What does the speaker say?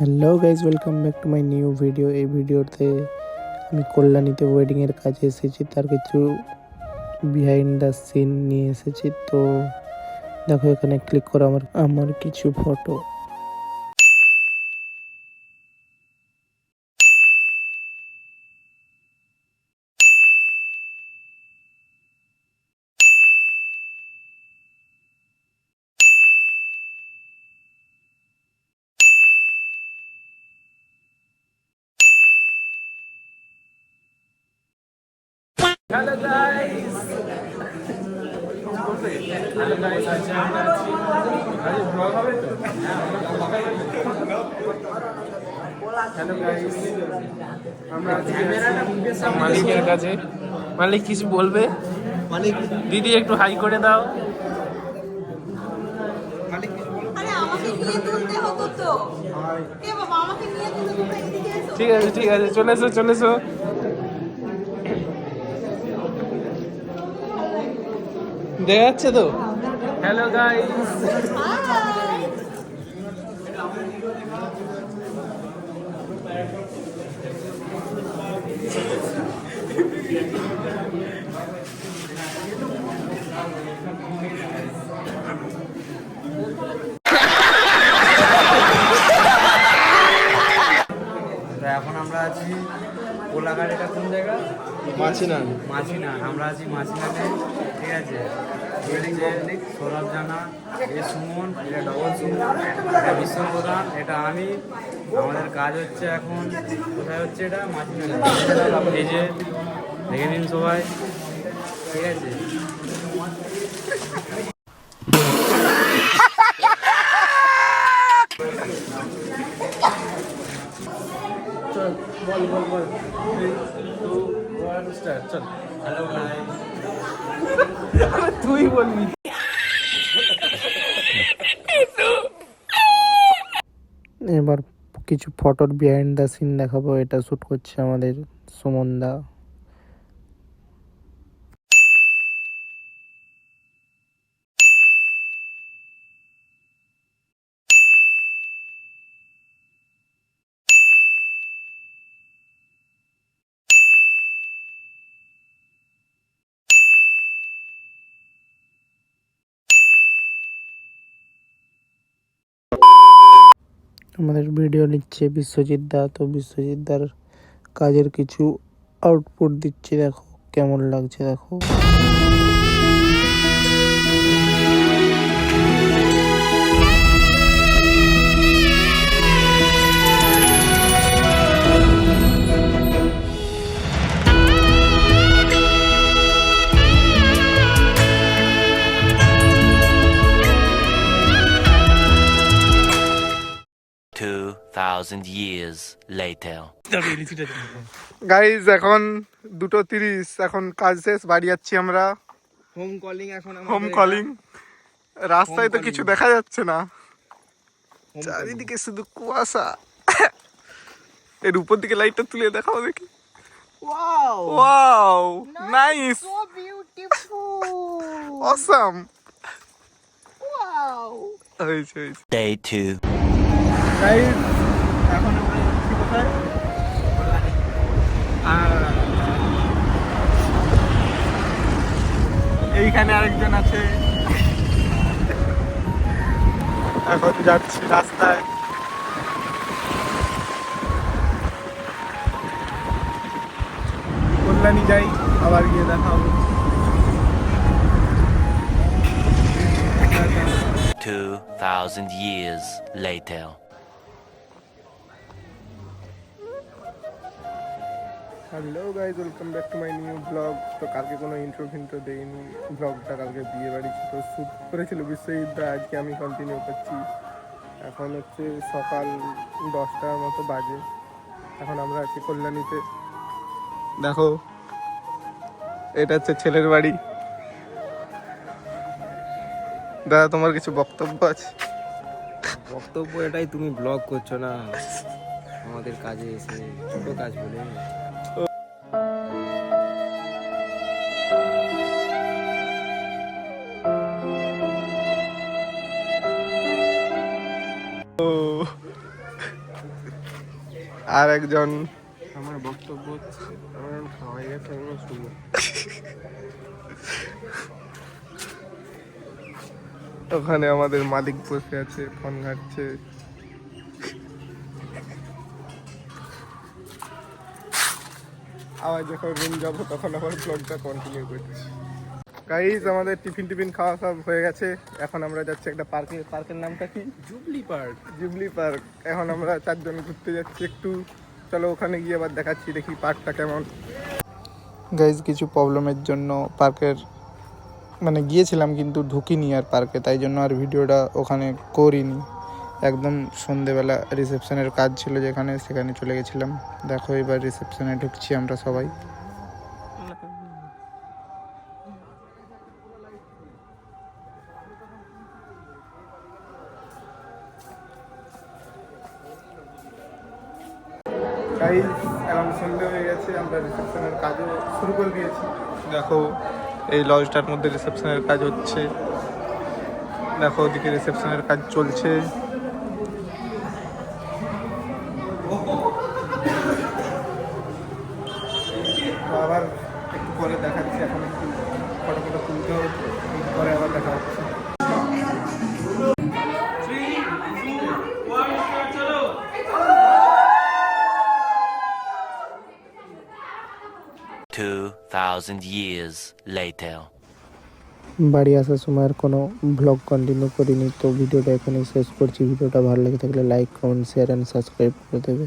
Hello guys, welcome back to my new video. এই ভিডিওতে আমি কল্যাণীতে ওয়েডিংয়ের কাজে এসেছি, তার কিছু বিহাইন্ড দ্য সিন নিয়ে এসেছি। তো দেখো, এখানে ক্লিক করো আমার কিছু photo. Hello guys, hello guys, আজকে আমরা আছি আজ ব্লগ হবে তো। হ্যালো গাইস, আমরা আছি মালিকের কাছে। মালিক কিছু বলবে? মালিক দিদি একটু হাই করে দাও। আরে আমাকে নিয়ে তুলতে হতো তো। এ বাবা, আমাকে নিয়ে তুলতে তোমরা এদিকে এসো। ঠিক আছে ঠিক আছে, চলে এসো চলে এসো। দেখা যাচ্ছে তো? Hello guys, hi. তো এখন আমরা আছি কোলাঘাট। এটা কোন জায়গা? মাছিনা। আমরা আছি মাছিনাতে, ঠিক আছে। সৌরভ জানা, এ সুমন, এটা ডবল সুমন, এটা বিশ্বপ্রধান, এটা আমি। আমাদের কাজ হচ্ছে এখন কোথায় হচ্ছে? এটা মাছিনা। এই যে দেখে নিন সবাই, ঠিক আছে। বল বল বল, 3, 2, 1 স্টার্ট। চল। হ্যালো ভাই। তুই বলবি। এবার কিছু ফটোর বিহাইন্ড দ্য সিন দেখাবো। এটা শ্যুট করছে আমাদের সুমন দা। আমাদের ভিডিও নিচ্ছে বিশ্বজিৎ দা। তো বিশ্বজিৎ দার কাজের কিছু আউটপুট দিচ্ছি, দেখো কেমন লাগছে। দেখো, 2,000 years later. গাইজ এখন 2:30, এখন কাজ শেষ, বাড়ি যাচ্ছি আমরা। হোম কলিং এখন হোম কলিং। রাস্তায় তো কিছু দেখা যাচ্ছে না, চারিদিকে শুধু কুয়াশা। এর উপর দিকে লাইটটা তুলে দেখাও দেখি। Wow, nice, So beautiful. Awesome. Wow. হয়েছে। Day 2. গাইজ এখন আমরা যাচ্ছি কোথায়? এইখানে আরেকজন আছে। এখন যাচ্ছি রাস্তায়। কল্যাণী যাই, আবার গিয়ে দেখা হবে। 2,000 years later. Hello guys, welcome back to my new blog. তো কালকে কোনো ইন্ট্রো ফিন্ট্রো দেইনি। ব্লগটা কালকে বিয়ে বাড়ি ছিল, শ্যুট করেছিল বিশ্বজিৎ দা। আজকে আমি কন্টিনিউ করছি। এখন হচ্ছে সকাল 10টার মতো বাজে। এখন আমরা আছি কল্যাণীতে। দেখো, এটা হচ্ছে ছেলের বাড়ি। দাদা, তোমার কিছু বক্তব্য আছে? বক্তব্য এটাই, তুমি ব্লগ করছো না আমাদের কাজে এসে, ছোট কাজ বলে। আর একজন আমার বক্তব্য হচ্ছে আমার খাওয়াই গেছে, আমি শুনবো। ওখানে আমাদের মালিক বসে আছে, ফোন ঘাটছে। আবার যখন রুম যাবো তখন আবার ব্লগটা কন্টিনিউ করছি। গাইজ আমাদের টিফিন খাওয়া সব হয়ে গেছে। এখন আমরা যাচ্ছি একটা পার্কে। পার্কের নামটা কি? Jubilee park. Jubilee park. এখন আমরা 4 জন ঘুরতে যাচ্ছি একটু। চলো ওখানে গিয়ে আবার দেখাচ্ছি, দেখি পার্কটা কেমন। গাইজ কিছু প্রবলেমের জন্য পার্কের মানে গিয়েছিলাম কিন্তু ঢুকিনি আর পার্কে, তাই জন্য আর ভিডিওটা ওখানে করিনি। একদম সন্ধেবেলা রিসেপশনের কাজ ছিল যেখানে, সেখানে চলে গেছিলাম। দেখো এবার রিসেপশনে ঢুকছি আমরা সবাই। গাইজ এখন সন্ধে হয়ে গেছে, আমরা রিসেপশনের কাজও শুরু করে দিয়েছি। দেখো এই লজটার মধ্যে রিসেপশনের কাজ হচ্ছে। দেখো ওদিকে রিসেপশনের কাজ চলছে। আবার একটু পরে দেখাচ্ছি, এখন একটু ফটো তুলতে হবে, পরে আবার দেখা হচ্ছে। 2000 years later. বাড়ি আসার সময় আর কোনো ব্লগ কন্টিনিউ করিনি, তো ভিডিওটা এখানেই শেষ করছি। ভিডিওটা ভালো লেগে থাকলে like, comment, share and subscribe করে দেবে।